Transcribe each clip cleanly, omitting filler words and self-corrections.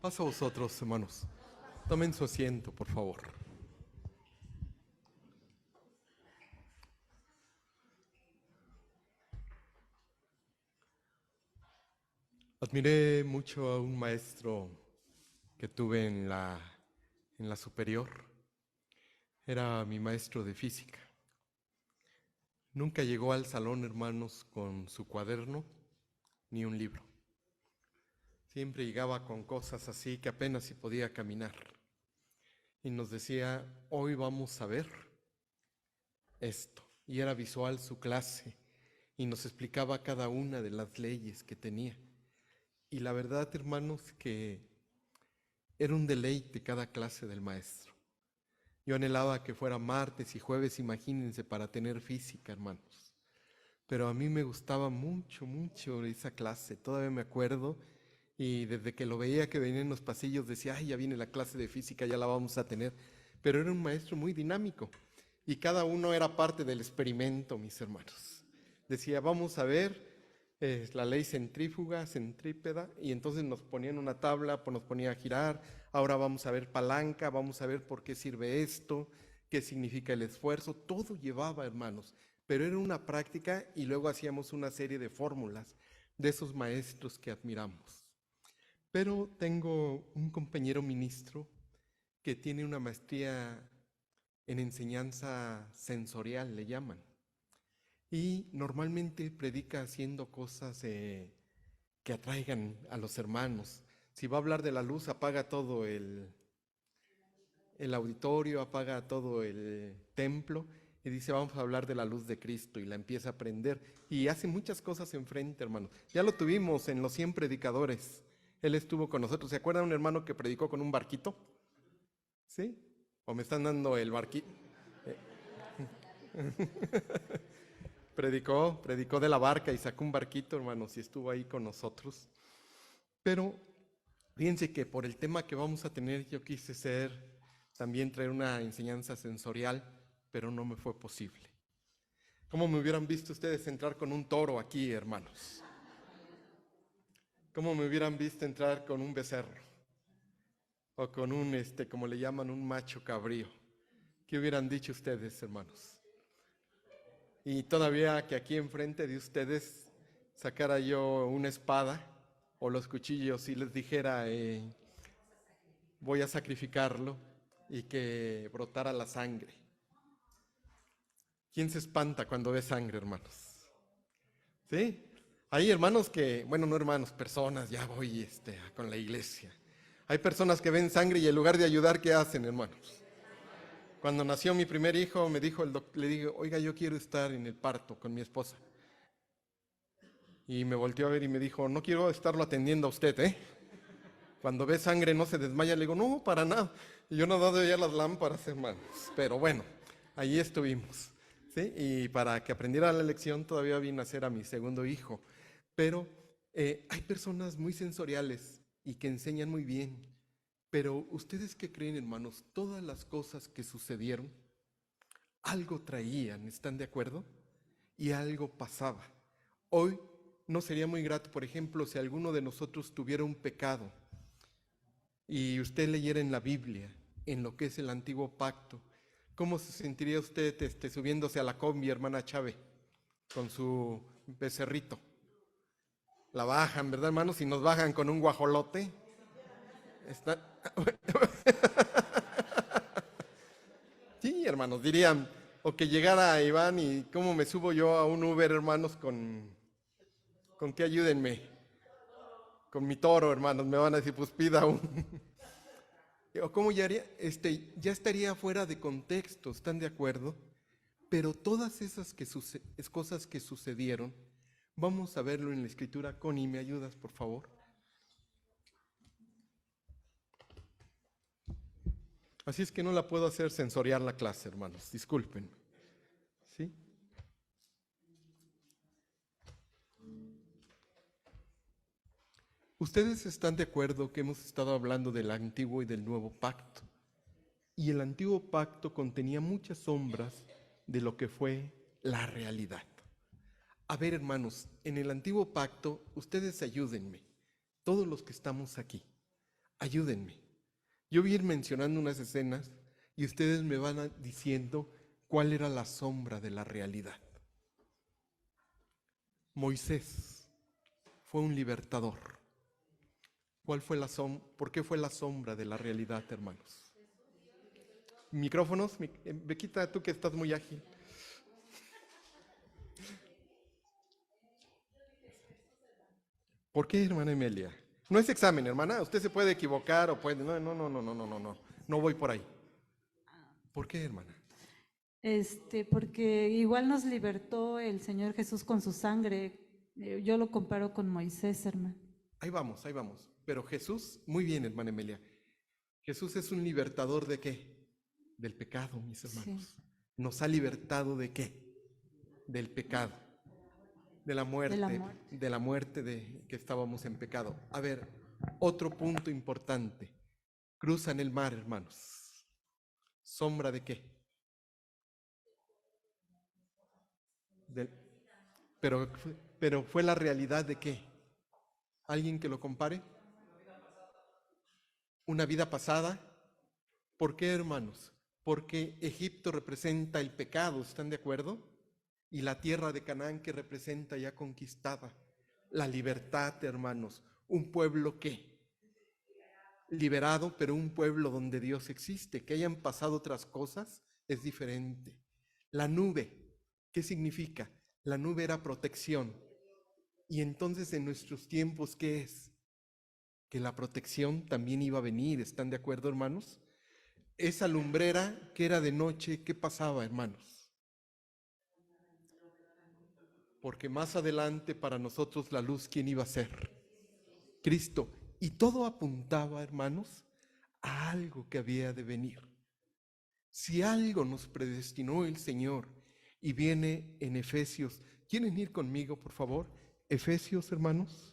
Paso a vosotros, hermanos. Tomen su asiento, por favor. Admiré mucho a un maestro que tuve en la superior. Era mi maestro de física. Nunca llegó al salón, hermanos, con su cuaderno ni un libro. Siempre llegaba con cosas así que apenas si podía caminar. Y nos decía, hoy vamos a ver esto. Y era visual su clase y nos explicaba cada una de las leyes que tenía. Y la verdad, hermanos, que era un deleite cada clase del maestro. Yo anhelaba que fuera martes y jueves, imagínense, para tener física, hermanos. Pero a mí me gustaba mucho, mucho esa clase. Todavía me acuerdo, y desde que lo veía que venía en los pasillos decía, ay, ya viene la clase de física, ya la vamos a tener. Pero era un maestro muy dinámico y cada uno era parte del experimento, mis hermanos. Decía, vamos a ver la ley centrífuga, centrípeda, y entonces nos ponían una tabla, pues nos ponía a girar. Ahora vamos a ver palanca, vamos a ver por qué sirve esto, qué significa el esfuerzo. Todo llevaba, hermanos, pero era una práctica y luego hacíamos una serie de fórmulas de esos maestros que admiramos. Pero tengo un compañero ministro que tiene una maestría en enseñanza sensorial, le llaman. Y normalmente predica haciendo cosas que atraigan a los hermanos. Si va a hablar de la luz, apaga todo el auditorio, apaga todo el templo y dice, vamos a hablar de la luz de Cristo, y la empieza a prender. Y hace muchas cosas enfrente, hermanos. Ya lo tuvimos en los 100 predicadores. Él estuvo con nosotros. ¿Se acuerdan un hermano que predicó con un barquito? ¿Sí? ¿O me están dando el barquito? Predicó de la barca y sacó un barquito, hermanos, y estuvo ahí con nosotros. Pero fíjense que por el tema que vamos a tener, yo quise también traer una enseñanza sensorial, pero no me fue posible. ¿Cómo me hubieran visto ustedes entrar con un toro aquí, hermanos? ¿Cómo me hubieran visto entrar con un becerro? O con un, como le llaman, un macho cabrío. ¿Qué hubieran dicho ustedes, hermanos? Y todavía que aquí enfrente de ustedes sacara yo una espada o los cuchillos y les dijera, voy a sacrificarlo, y que brotara la sangre. ¿Quién se espanta cuando ve sangre, hermanos? ¿Sí? Hay hermanos que, bueno, no hermanos, personas, ya voy con la iglesia. Hay personas que ven sangre y en lugar de ayudar, ¿qué hacen, hermanos? Cuando nació mi primer hijo, me dijo le dije, oiga, yo quiero estar en el parto con mi esposa. Y me volteó a ver y me dijo, no quiero estarlo atendiendo a usted, ¿eh? Cuando ve sangre no se desmaya. Le digo, no, para nada. Y yo no he dado ya las lámparas, hermanos. Pero bueno, ahí estuvimos, ¿sí? Y para que aprendiera la lección todavía vine a ser a mi segundo hijo. Pero hay personas muy sensoriales y que enseñan muy bien. Pero ¿ustedes qué creen, hermanos? Todas las cosas que sucedieron, algo traían, ¿están de acuerdo? Y algo pasaba. Hoy no sería muy grato, por ejemplo, si alguno de nosotros tuviera un pecado y usted leyera en la Biblia, en lo que es el antiguo pacto, ¿cómo se sentiría usted subiéndose a la combi, hermana Chávez, con su becerrito? La bajan, ¿verdad, hermanos? Si nos bajan con un guajolote, sí, hermanos, dirían, o que llegara Iván y ¿cómo me subo yo a un Uber, hermanos, con qué? Ayúdenme. Con mi toro, hermanos, me van a decir, pues pida un. O cómo ya haría, ya estaría fuera de contexto, ¿están de acuerdo? Pero todas esas cosas que sucedieron, vamos a verlo en la Escritura. Connie, ¿me ayudas, por favor? Así es que no la puedo hacer sensorial la clase, hermanos, disculpen. ¿Sí? Ustedes están de acuerdo que hemos estado hablando del antiguo y del nuevo pacto. Y el antiguo pacto contenía muchas sombras de lo que fue la realidad. A ver, hermanos, en el antiguo pacto, ustedes ayúdenme, todos los que estamos aquí. Ayúdenme. Yo voy a ir mencionando unas escenas y ustedes me van diciendo cuál era la sombra de la realidad. Moisés fue un libertador. ¿Por qué fue la sombra de la realidad, hermanos? Micrófonos, Bequita, tú que estás muy ágil. ¿Por qué, hermana Emelia? No es examen, hermana. Usted se puede equivocar o puede. No. No voy por ahí. ¿Por qué, hermana? Porque igual nos libertó el Señor Jesús con su sangre. Yo lo comparo con Moisés, hermano. Ahí vamos. Pero Jesús, muy bien, hermana Emelia. Jesús es un libertador ¿de qué? Del pecado, mis hermanos. Sí. ¿Nos ha libertado de qué? Del pecado. De la muerte de que estábamos en pecado. A ver, otro punto importante. Cruzan el mar, hermanos. ¿Sombra de qué? Pero fue la realidad de qué? ¿Alguien que lo compare? Una vida pasada. ¿Por qué, hermanos? Porque Egipto representa el pecado, ¿están de acuerdo? Y la tierra de Canaán que representa ya conquistada. La libertad, hermanos. Un pueblo que liberado, pero un pueblo donde Dios existe. Que hayan pasado otras cosas es diferente. La nube, ¿qué significa? La nube era protección. Y entonces en nuestros tiempos, ¿qué es? Que la protección también iba a venir. ¿Están de acuerdo, hermanos? Esa lumbrera que era de noche, ¿qué pasaba, hermanos? Porque más adelante para nosotros la luz, ¿quién iba a ser? Cristo. Y todo apuntaba, hermanos, a algo que había de venir. Si algo nos predestinó el Señor, y viene en Efesios. ¿Quieren ir conmigo, por favor? Efesios, hermanos.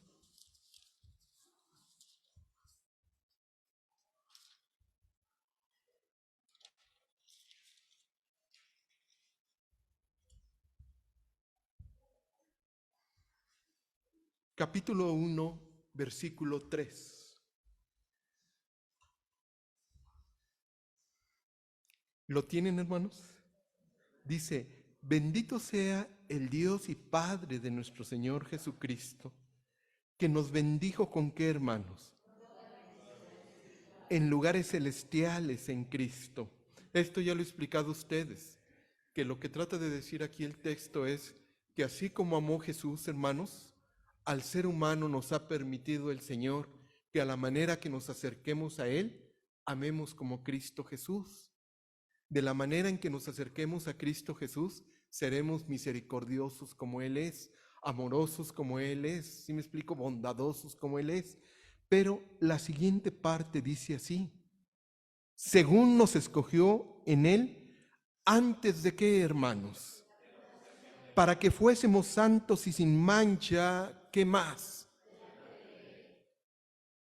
Capítulo 1, versículo 3. ¿Lo tienen, hermanos? Dice, bendito sea el Dios y Padre de nuestro Señor Jesucristo, que nos bendijo con qué, hermanos? En lugares celestiales en Cristo. Esto ya lo he explicado a ustedes, que lo que trata de decir aquí el texto es que así como amó Jesús, hermanos, al ser humano nos ha permitido el Señor que a la manera que nos acerquemos a Él, amemos como Cristo Jesús. De la manera en que nos acerquemos a Cristo Jesús, seremos misericordiosos como Él es, amorosos como Él es, ¿sí me explico? Bondadosos como Él es. Pero la siguiente parte dice así, según nos escogió en Él, antes de qué, hermanos, para que fuésemos santos y sin mancha, ¿qué más?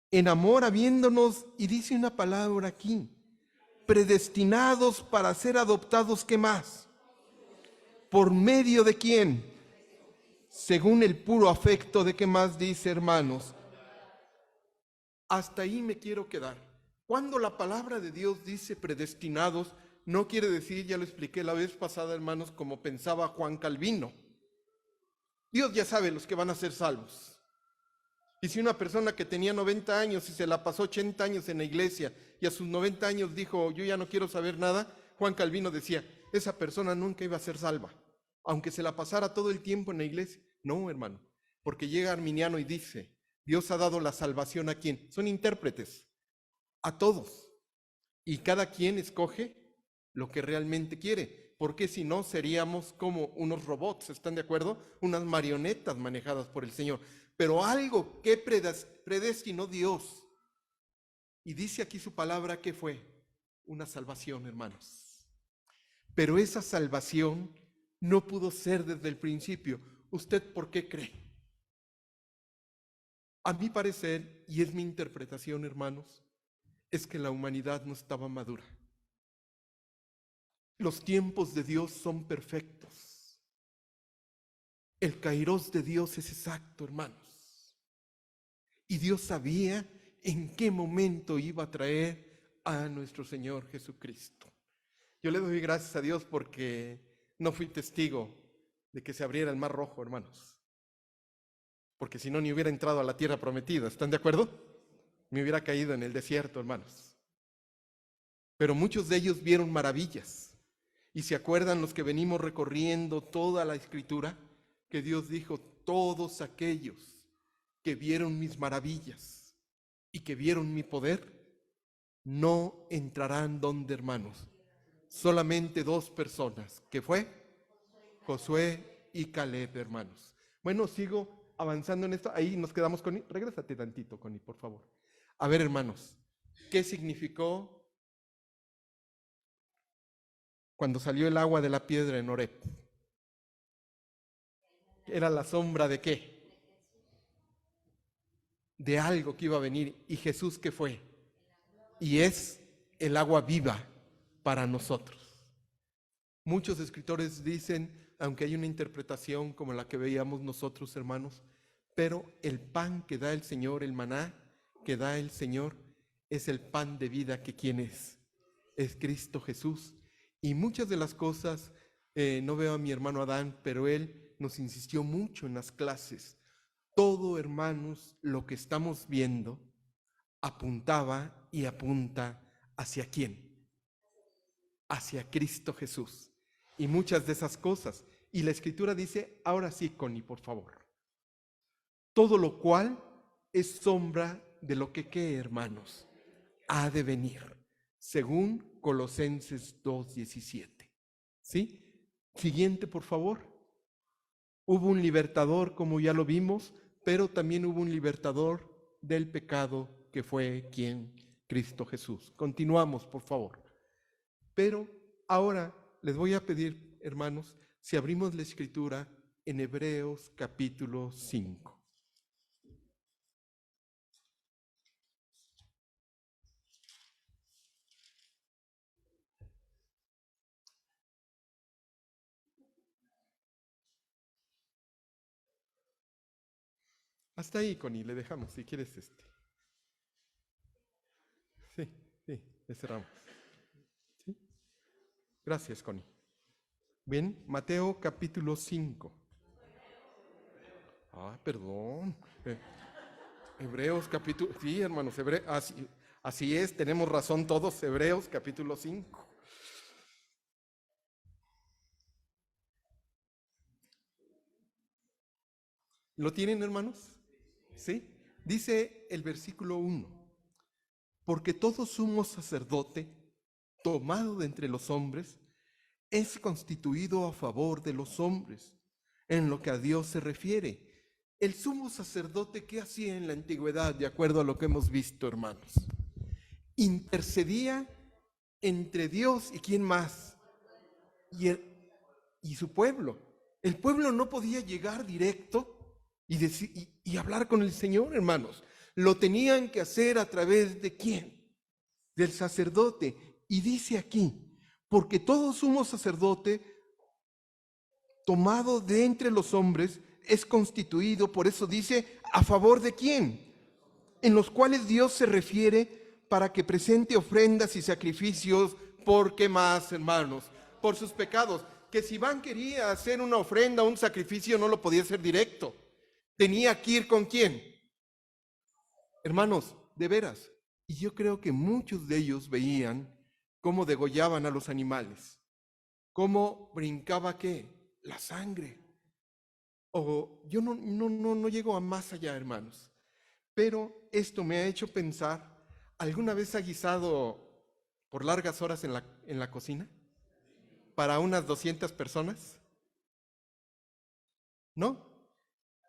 En amor habiéndonos, y dice una palabra aquí, predestinados para ser adoptados, ¿qué más? ¿Por medio de quién? Según el puro afecto de qué más dice, hermanos. Hasta ahí me quiero quedar. Cuando la palabra de Dios dice predestinados, no quiere decir, ya lo expliqué la vez pasada, hermanos, como pensaba Juan Calvino. Dios ya sabe los que van a ser salvos. Y si una persona que tenía 90 años y se la pasó 80 años en la iglesia y a sus 90 años dijo, yo ya no quiero saber nada, Juan Calvino decía, esa persona nunca iba a ser salva, aunque se la pasara todo el tiempo en la iglesia. No, hermano, porque llega Arminiano y dice, Dios ha dado la salvación ¿a quién? Son intérpretes, a todos. Y cada quien escoge lo que realmente quiere, porque si no seríamos como unos robots, ¿están de acuerdo? Unas marionetas manejadas por el Señor. Pero algo que predestinó Dios, y dice aquí su palabra que fue una salvación, hermanos. Pero esa salvación no pudo ser desde el principio. ¿Usted por qué cree? A mi parecer, y es mi interpretación, hermanos, es que la humanidad no estaba madura. Los tiempos de Dios son perfectos. El kairos de Dios es exacto, hermanos. Y Dios sabía en qué momento iba a traer a nuestro Señor Jesucristo. Yo le doy gracias a Dios porque no fui testigo de que se abriera el Mar Rojo, hermanos. Porque si no, ni hubiera entrado a la tierra prometida. ¿Están de acuerdo? Me hubiera caído en el desierto, hermanos. Pero muchos de ellos vieron maravillas. Y se acuerdan los que venimos recorriendo toda la Escritura, que Dios dijo, todos aquellos que vieron mis maravillas y que vieron mi poder, no entrarán donde, hermanos. Solamente dos personas, que fue Josué y Caleb, hermanos. Bueno, sigo avanzando en esto. Ahí nos quedamos, Connie. Regrésate tantito, Connie, por favor. A ver, hermanos, ¿qué significó cuando salió el agua de la piedra en Horeb? ¿Era la sombra de qué? De algo que iba a venir. ¿Y Jesús qué fue? Y es el agua viva para nosotros. Muchos escritores dicen, aunque hay una interpretación como la que veíamos nosotros, hermanos, pero el pan que da el Señor, el maná que da el Señor, es el pan de vida que ¿quién es? Es Cristo Jesús. Y muchas de las cosas, no veo a mi hermano Adán, pero él nos insistió mucho en las clases. Todo, hermanos, lo que estamos viendo apuntaba y apunta ¿hacia quién? Hacia Cristo Jesús. Y muchas de esas cosas. Y la Escritura dice, ahora sí, Connie, por favor. Todo lo cual es sombra de lo que, ¿qué, hermanos? Ha de venir, según Colosenses 2:17. ¿Sí? Siguiente, por favor. Hubo un libertador, como ya lo vimos, pero también hubo un libertador del pecado, que fue ¿quién? Cristo Jesús. Continuamos, por favor. Pero ahora les voy a pedir, hermanos, si abrimos la Escritura en Hebreos capítulo 5. Hasta ahí, Connie, le dejamos, si quieres Sí, le cerramos. ¿Sí? Gracias, Connie. Bien, Mateo capítulo 5. Perdón. Hebreos capítulo... Sí, hermanos, así es, tenemos razón todos. Hebreos capítulo 5. ¿Lo tienen, hermanos? ¿Sí? Dice el versículo 1. Porque todo sumo sacerdote, tomado de entre los hombres, es constituido a favor de los hombres, en lo que a Dios se refiere. El sumo sacerdote, ¿qué hacía en la antigüedad, de acuerdo a lo que hemos visto, hermanos? Intercedía entre Dios y ¿quién más? Y su pueblo. El pueblo no podía llegar directo y hablar con el Señor, hermanos. Lo tenían que hacer a través de ¿quién? Del sacerdote. Y dice aquí, porque todo sumo sacerdote tomado de entre los hombres es constituido, por eso dice, ¿a favor de quién? En los cuales Dios se refiere para que presente ofrendas y sacrificios, ¿por qué más, hermanos? Por sus pecados. Que si Iván quería hacer una ofrenda, un sacrificio, no lo podía hacer directo. Tenía que ir ¿con quién? Hermanos, de veras. Y yo creo que muchos de ellos veían cómo degollaban a los animales, cómo brincaba ¿qué? La sangre. O yo no llego a más allá, hermanos. Pero esto me ha hecho pensar, ¿alguna vez ha guisado por largas horas en la cocina? ¿Para unas 200 personas? ¿No?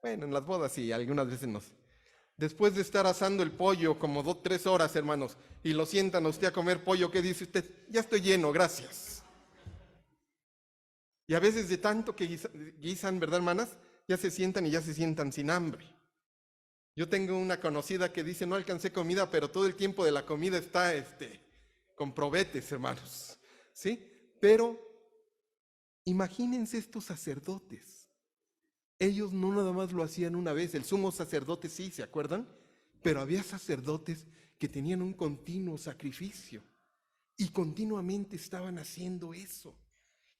Bueno, en las bodas sí, algunas veces no. Después de estar asando el pollo como 3 horas, hermanos, y lo sientan a usted a comer pollo, ¿qué dice usted? Ya estoy lleno, gracias. Y a veces de tanto que guisan, ¿verdad, hermanas? Ya se sientan y ya se sientan sin hambre. Yo tengo una conocida que dice, no alcancé comida, pero todo el tiempo de la comida está con probetes, hermanos. ¿Sí? Pero imagínense estos sacerdotes. Ellos no nada más lo hacían una vez, el sumo sacerdote sí, ¿se acuerdan? Pero había sacerdotes que tenían un continuo sacrificio y continuamente estaban haciendo eso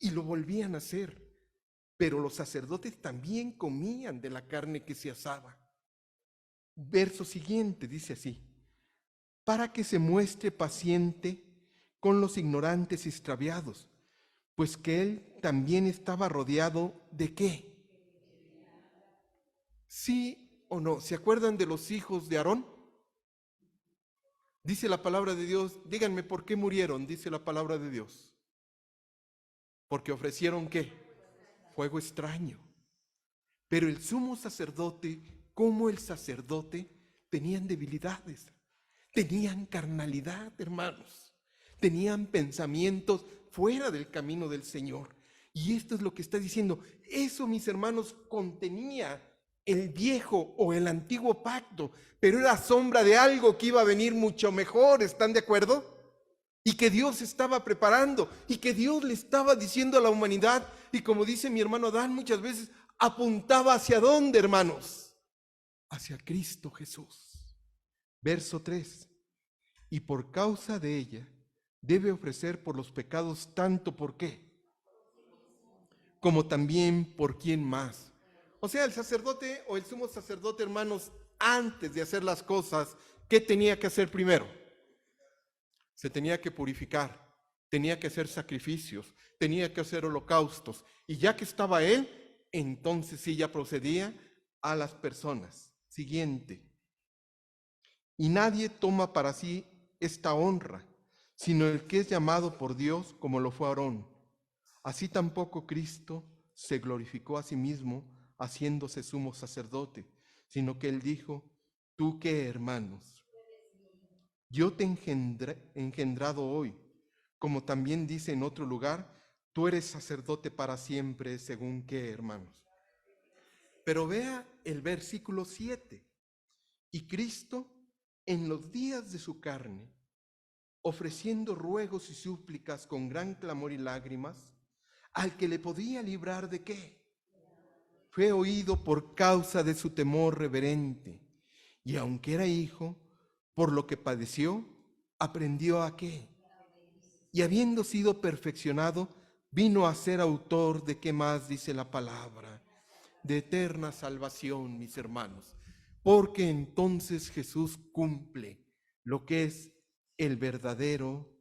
y lo volvían a hacer. Pero los sacerdotes también comían de la carne que se asaba. Verso siguiente dice así: para que se muestre paciente con los ignorantes y extraviados, pues que él también estaba rodeado ¿de qué? ¿Sí o no? ¿Se acuerdan de los hijos de Aarón? Dice la palabra de Dios, díganme por qué murieron, dice la palabra de Dios. Porque ofrecieron ¿qué? Fuego extraño. Pero el sumo sacerdote, como el sacerdote, tenían debilidades, tenían carnalidad, hermanos, tenían pensamientos fuera del camino del Señor. Y esto es lo que está diciendo. Eso, mis hermanos, contenía el viejo o el antiguo pacto, pero era sombra de algo que iba a venir mucho mejor, ¿están de acuerdo? Y que Dios estaba preparando, y que Dios le estaba diciendo a la humanidad, y como dice mi hermano Adán muchas veces, apuntaba hacia dónde, hermanos, hacia Cristo Jesús. Verso 3: y por causa de ella debe ofrecer por los pecados tanto por qué, como también por quién más. O sea, el sacerdote o el sumo sacerdote, hermanos, antes de hacer las cosas, ¿qué tenía que hacer primero? Se tenía que purificar, tenía que hacer sacrificios, tenía que hacer holocaustos. Y ya que estaba él, entonces sí ya procedía a las personas. Siguiente: y nadie toma para sí esta honra, sino el que es llamado por Dios, como lo fue Aarón. Así tampoco Cristo se glorificó a sí mismo haciéndose sumo sacerdote, sino que él dijo: ¿tú qué, hermanos? Yo te he engendrado hoy, como también dice en otro lugar, tú eres sacerdote para siempre, según qué, hermanos. Pero vea el versículo 7. Y Cristo, en los días de su carne, ofreciendo ruegos y súplicas con gran clamor y lágrimas, al que le podía librar ¿de qué? Fue oído por causa de su temor reverente, y aunque era hijo, por lo que padeció, aprendió ¿a qué? Y habiendo sido perfeccionado, vino a ser autor de ¿qué más dice la palabra? De eterna salvación, mis hermanos. Porque entonces Jesús cumple lo que es el verdadero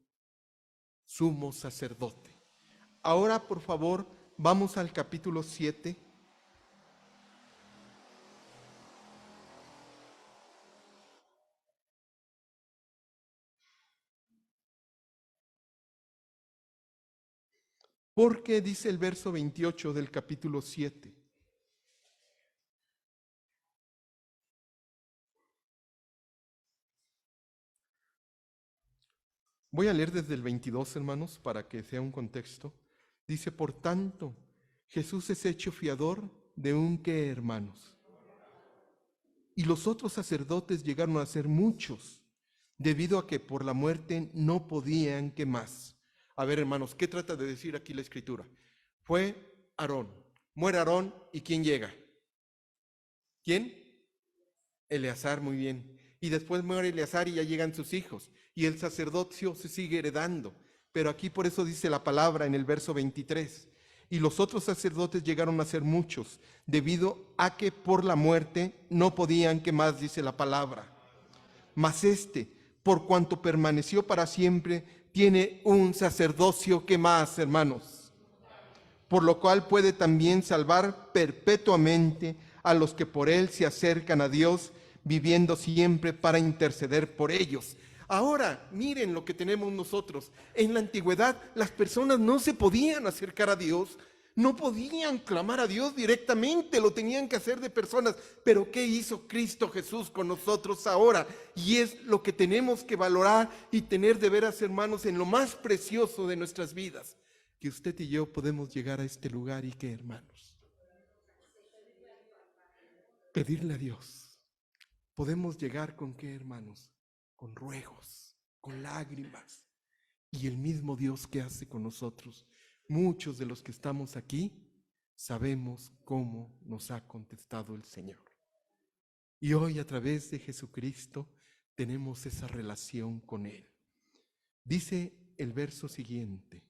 sumo sacerdote. Ahora, por favor, vamos al capítulo 7. Porque dice el verso 28 del capítulo 7. Voy a leer desde el 22, hermanos, para que sea un contexto. Dice: por tanto, Jesús es hecho fiador de un ¿qué, hermanos? Y los otros sacerdotes llegaron a ser muchos, debido a que por la muerte no podían ¿qué más? A ver, hermanos, ¿qué trata de decir aquí la Escritura? Fue Aarón. Muere Aarón, ¿y quién llega? ¿Quién? Eleazar, muy bien. Y después muere Eleazar y ya llegan sus hijos. Y el sacerdocio se sigue heredando. Pero aquí por eso dice la palabra en el verso 23. Y los otros sacerdotes llegaron a ser muchos, debido a que por la muerte no podían, ¿qué más dice la palabra? Mas este, por cuanto permaneció para siempre, tiene un sacerdocio, ¿qué más, hermanos? Por lo cual puede también salvar perpetuamente a los que por él se acercan a Dios, viviendo siempre para interceder por ellos. Ahora, miren lo que tenemos nosotros. En la antigüedad, las personas no se podían acercar a Dios, no podían clamar a Dios directamente, lo tenían que hacer de personas. Pero ¿qué hizo Cristo Jesús con nosotros ahora? Y es lo que tenemos que valorar y tener de veras, hermanos, en lo más precioso de nuestras vidas. Que usted y yo podemos llegar a este lugar y que, hermanos, pedirle a Dios. Podemos llegar con qué, hermanos, con ruegos, con lágrimas. Y el mismo Dios que hace con nosotros. Muchos de los que estamos aquí sabemos cómo nos ha contestado el Señor. Y hoy a través de Jesucristo tenemos esa relación con Él. Dice el verso siguiente,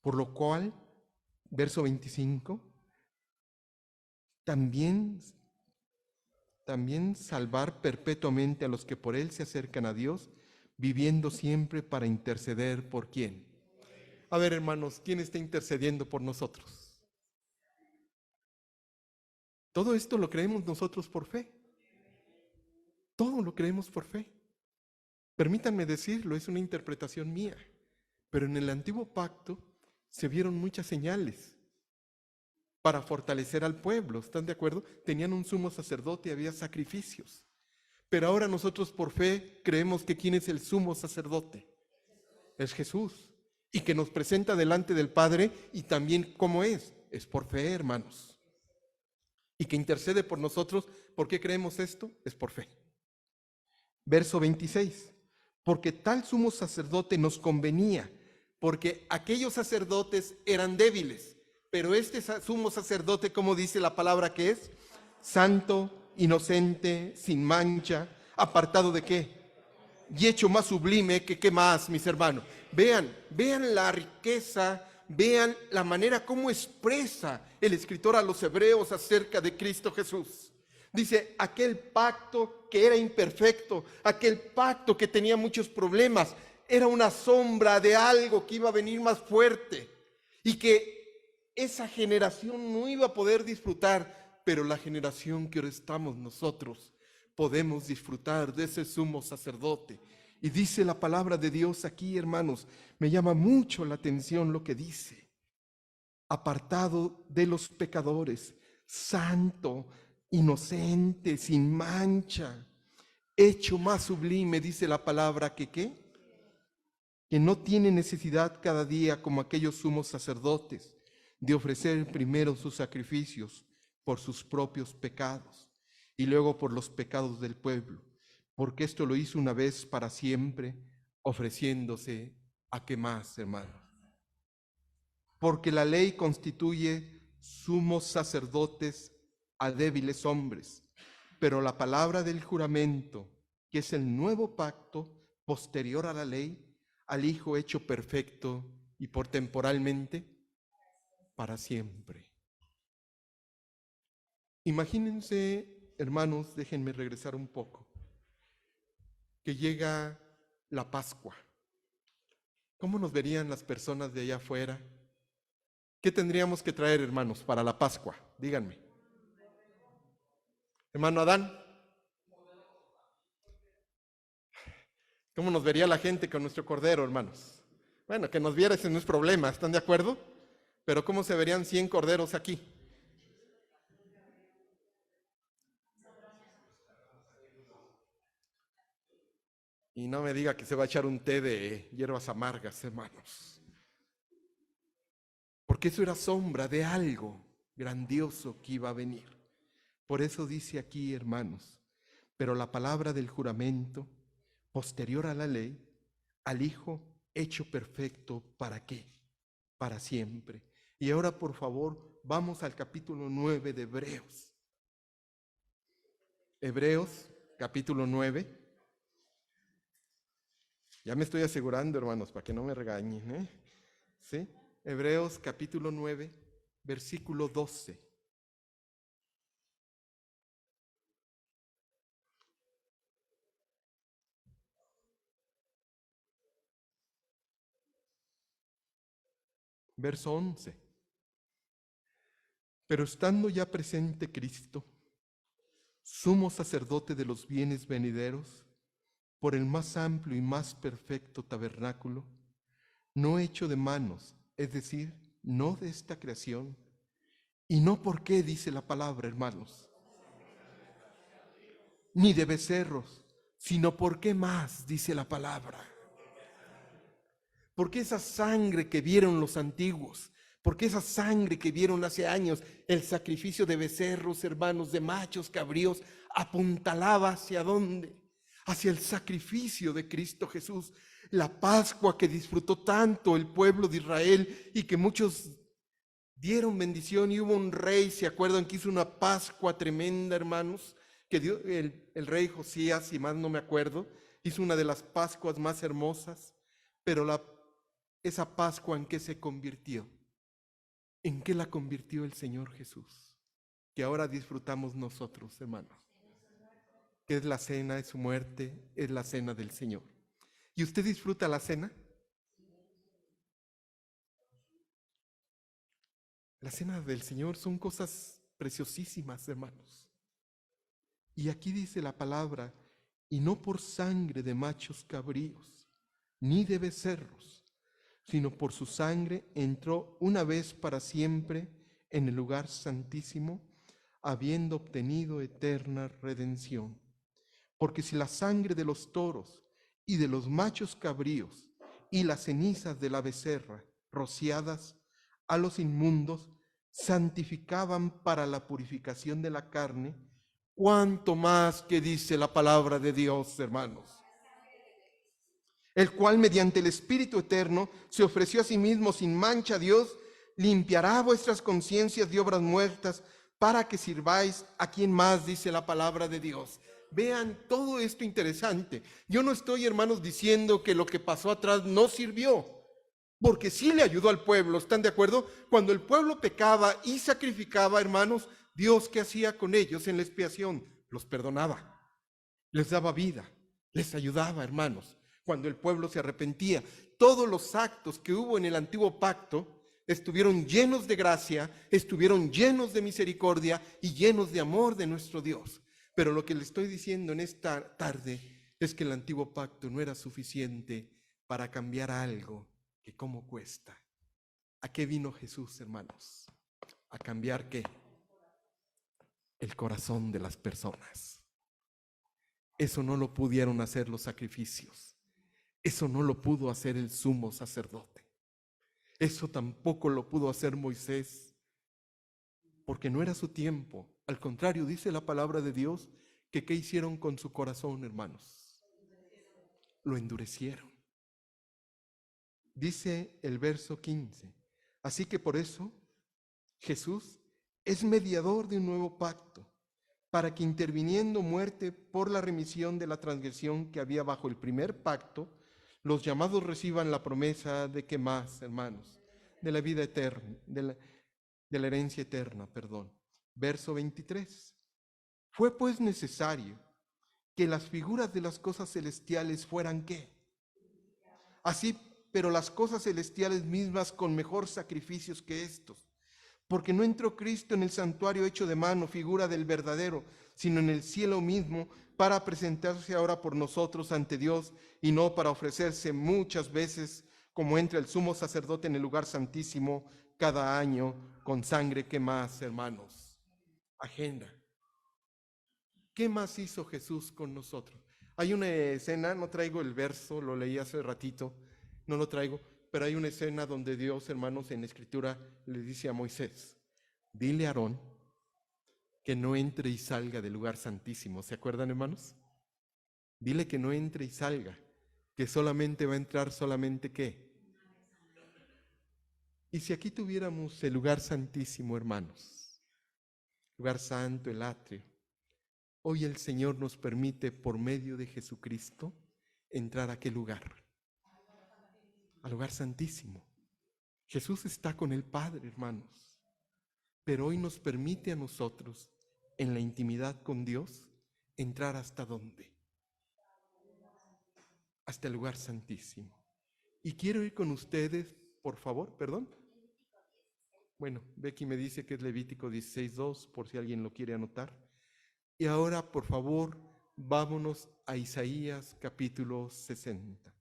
por lo cual, verso 25, también salvar perpetuamente a los que por Él se acercan a Dios, viviendo siempre para interceder por ¿quién? A ver, hermanos, ¿quién está intercediendo por nosotros? Todo esto lo creemos nosotros por fe. Todo lo creemos por fe. Permítanme decirlo, es una interpretación mía, pero en el antiguo pacto se vieron muchas señales para fortalecer al pueblo, ¿están de acuerdo? Tenían un sumo sacerdote y había sacrificios. Pero ahora nosotros por fe creemos que ¿quién es el sumo sacerdote? Es Jesús. Y que nos presenta delante del Padre, y también ¿cómo es? Es por fe, hermanos. Y que intercede por nosotros. ¿Por qué creemos esto? Es por fe. Verso 26. Porque tal sumo sacerdote nos convenía, porque aquellos sacerdotes eran débiles, pero este sumo sacerdote, ¿cómo dice la palabra que es? Santo, inocente, sin mancha, apartado de ¿qué? Y hecho más sublime que ¿qué más, mis hermanos? Vean la riqueza, vean la manera como expresa el escritor a los hebreos acerca de Cristo Jesús. Dice, aquel pacto que era imperfecto, aquel pacto que tenía muchos problemas, era una sombra de algo que iba a venir más fuerte y que esa generación no iba a poder disfrutar, pero la generación que ahora estamos nosotros podemos disfrutar de ese sumo sacerdote. Y dice la palabra de Dios aquí, hermanos, me llama mucho la atención lo que dice. Apartado de los pecadores, santo, inocente, sin mancha, hecho más sublime, dice la palabra que ¿qué? Que no tiene necesidad cada día como aquellos sumos sacerdotes de ofrecer primero sus sacrificios por sus propios pecados y luego por los pecados del pueblo, porque esto lo hizo una vez para siempre, ofreciéndose a ¿qué más, hermanos? Porque la ley constituye sumos sacerdotes a débiles hombres, pero la palabra del juramento, que es el nuevo pacto posterior a la ley, al Hijo hecho perfecto y por temporalmente, para siempre. Imagínense, hermanos, déjenme regresar un poco, que llega la Pascua. ¿Cómo nos verían las personas de allá afuera? ¿Qué tendríamos que traer, hermanos, para la Pascua? Díganme. Hermano Adán, ¿cómo nos vería la gente con nuestro cordero, hermanos? Bueno, que nos viera ese no es problema, ¿están de acuerdo? Pero ¿cómo se verían 100 corderos aquí? Y no me diga que se va a echar un té de hierbas amargas, hermanos. Porque eso era sombra de algo grandioso que iba a venir. Por eso dice aquí, hermanos, pero la palabra del juramento, posterior a la ley, al Hijo hecho perfecto, ¿para qué? Para siempre. Y ahora, por favor, vamos al capítulo 9 de Hebreos. Hebreos, capítulo 9. Ya me estoy asegurando, hermanos, para que no me regañen, ¿eh? ¿Sí? Hebreos, capítulo 9, versículo 12. Verso 11. Pero estando ya presente Cristo, sumo sacerdote de los bienes venideros, por el más amplio y más perfecto tabernáculo, no hecho de manos, es decir, no de esta creación, y no por qué, dice la palabra, hermanos, ni de becerros, sino por qué más, dice la palabra. Porque esa sangre que vieron los antiguos, porque esa sangre que vieron hace años, el sacrificio de becerros, hermanos, de machos, cabríos, apuntalaba ¿hacia dónde? Hacia el sacrificio de Cristo Jesús, la Pascua que disfrutó tanto el pueblo de Israel y que muchos dieron bendición, y hubo un rey, ¿se acuerdan que hizo una Pascua tremenda, hermanos? que el rey Josías, si más no me acuerdo, hizo una de las Pascuas más hermosas, pero esa Pascua, ¿en qué se convirtió? ¿En qué la convirtió el Señor Jesús? Que ahora disfrutamos nosotros, hermanos. Que es la cena de su muerte, es la cena del Señor. ¿Y usted disfruta la cena? La cena del Señor son cosas preciosísimas, hermanos. Y aquí dice la palabra, y no por sangre de machos cabríos, ni de becerros, sino por su sangre entró una vez para siempre en el lugar santísimo, habiendo obtenido eterna redención. Porque si la sangre de los toros y de los machos cabríos y las cenizas de la becerra rociadas a los inmundos santificaban para la purificación de la carne, cuánto más que dice la palabra de Dios, hermanos, el cual mediante el Espíritu eterno se ofreció a sí mismo sin mancha a Dios, limpiará vuestras conciencias de obras muertas para que sirváis a quien más, dice la palabra de Dios. Vean todo esto interesante. Yo no estoy, hermanos, diciendo que lo que pasó atrás no sirvió, porque sí le ayudó al pueblo, ¿están de acuerdo? Cuando el pueblo pecaba y sacrificaba, hermanos, Dios, ¿qué hacía con ellos en la expiación? Los perdonaba, les daba vida, les ayudaba, hermanos. Cuando el pueblo se arrepentía, todos los actos que hubo en el antiguo pacto estuvieron llenos de gracia, estuvieron llenos de misericordia y llenos de amor de nuestro Dios. Pero lo que le estoy diciendo en esta tarde es que el antiguo pacto no era suficiente para cambiar algo que cómo cuesta. ¿A qué vino Jesús, hermanos? ¿A cambiar qué? El corazón de las personas. Eso no lo pudieron hacer los sacrificios. Eso no lo pudo hacer el sumo sacerdote. Eso tampoco lo pudo hacer Moisés, porque no era su tiempo. Al contrario, dice la palabra de Dios que ¿qué hicieron con su corazón, hermanos? Lo endurecieron. Dice el verso 15. Así que por eso Jesús es mediador de un nuevo pacto, para que interviniendo muerte por la remisión de la transgresión que había bajo el primer pacto, los llamados reciban la promesa de que más, hermanos, de la vida eterna, de la herencia eterna, perdón. Verso 23. Fue pues necesario que las figuras de las cosas celestiales fueran ¿qué? Así, pero las cosas celestiales mismas con mejor sacrificios que estos. Porque no entró Cristo en el santuario hecho de mano, figura del verdadero, sino en el cielo mismo, para presentarse ahora por nosotros ante Dios y no para ofrecerse muchas veces, como entra el sumo sacerdote en el lugar santísimo cada año, con sangre. ¿Qué más, hermanos? Agenda. ¿Qué más hizo Jesús con nosotros? Hay una escena, no traigo el verso, lo leí hace ratito, no lo traigo, pero hay una escena donde Dios, hermanos, en la Escritura le dice a Moisés, dile a Aarón que no entre y salga del lugar santísimo. ¿Se acuerdan, hermanos? Dile que no entre y salga, que solamente va a entrar solamente ¿qué? Y si aquí tuviéramos el lugar santísimo, hermanos, lugar santo, el atrio, hoy el Señor nos permite por medio de Jesucristo entrar a qué lugar? Al lugar santísimo. Jesús está con el Padre, hermanos, pero hoy nos permite a nosotros, en la intimidad con Dios, entrar ¿hasta dónde? Hasta el lugar santísimo. Y quiero ir con ustedes, por favor, perdón. Bueno, Becky me dice que es Levítico 16:2, por si alguien lo quiere anotar. Y ahora, por favor, vámonos a Isaías capítulo 60.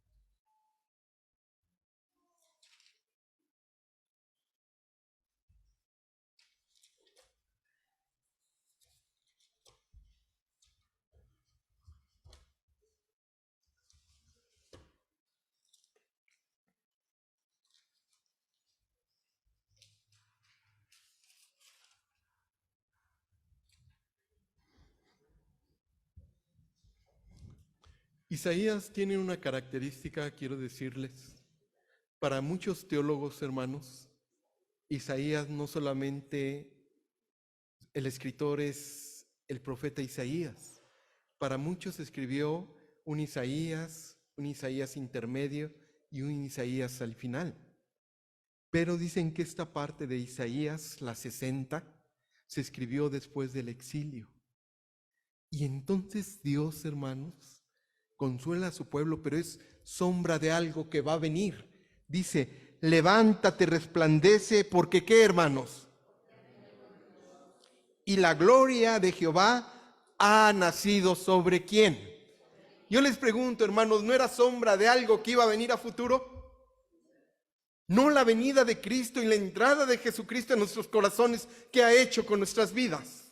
Isaías tiene una característica, quiero decirles, para muchos teólogos, hermanos, Isaías no solamente el escritor es el profeta Isaías. Para muchos escribió un Isaías intermedio y un Isaías al final. Pero dicen que esta parte de Isaías, la 60, se escribió después del exilio. Y entonces Dios, hermanos, consuela a su pueblo, pero es sombra de algo que va a venir. Dice, levántate, resplandece, porque ¿qué, hermanos? Y la gloria de Jehová ha nacido sobre ¿quién? Yo les pregunto, hermanos, ¿no era sombra de algo que iba a venir a futuro? ¿No la venida de Cristo y la entrada de Jesucristo en nuestros corazones? ¿Qué ha hecho con nuestras vidas?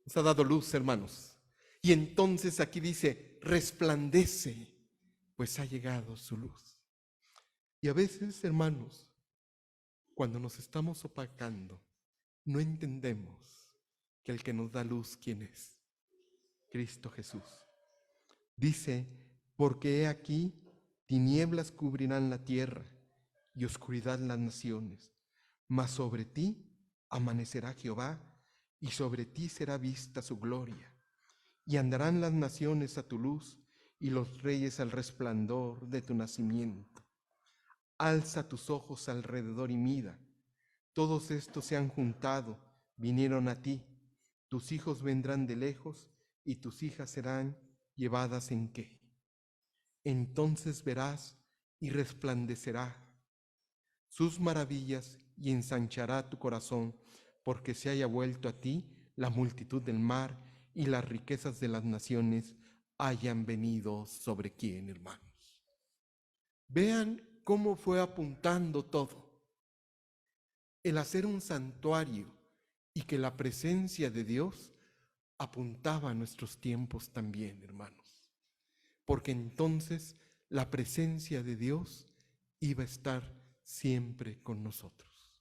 Nos ha dado luz, hermanos. Y entonces aquí dice, resplandece, pues ha llegado su luz. Y a veces, hermanos, cuando nos estamos opacando, no entendemos que el que nos da luz, ¿quién es? Cristo Jesús. Dice, porque he aquí, tinieblas cubrirán la tierra y oscuridad las naciones, mas sobre ti amanecerá Jehová y sobre ti será vista su gloria. Y andarán las naciones a tu luz y los reyes al resplandor de tu nacimiento. Alza tus ojos alrededor y mira. Todos estos se han juntado, vinieron a ti. Tus hijos vendrán de lejos y tus hijas serán llevadas en qué. Entonces verás y resplandecerá sus maravillas y ensanchará tu corazón, porque se haya vuelto a ti la multitud del mar y las riquezas de las naciones hayan venido sobre quién, hermanos. Vean cómo fue apuntando todo. El hacer un santuario y que la presencia de Dios apuntaba a nuestros tiempos también, hermanos. Porque entonces la presencia de Dios iba a estar siempre con nosotros.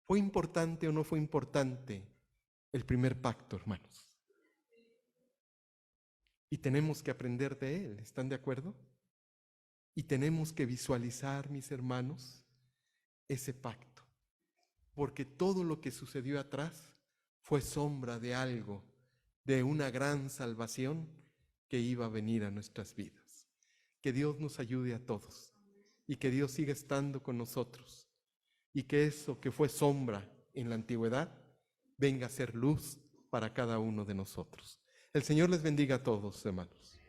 ¿Fue importante o no fue importante el primer pacto, hermanos? Y tenemos que aprender de él, ¿están de acuerdo? Y tenemos que visualizar, mis hermanos, ese pacto. Porque todo lo que sucedió atrás fue sombra de algo, de una gran salvación que iba a venir a nuestras vidas. Que Dios nos ayude a todos y que Dios siga estando con nosotros y que eso que fue sombra en la antigüedad venga a ser luz para cada uno de nosotros. El Señor les bendiga a todos, hermanos.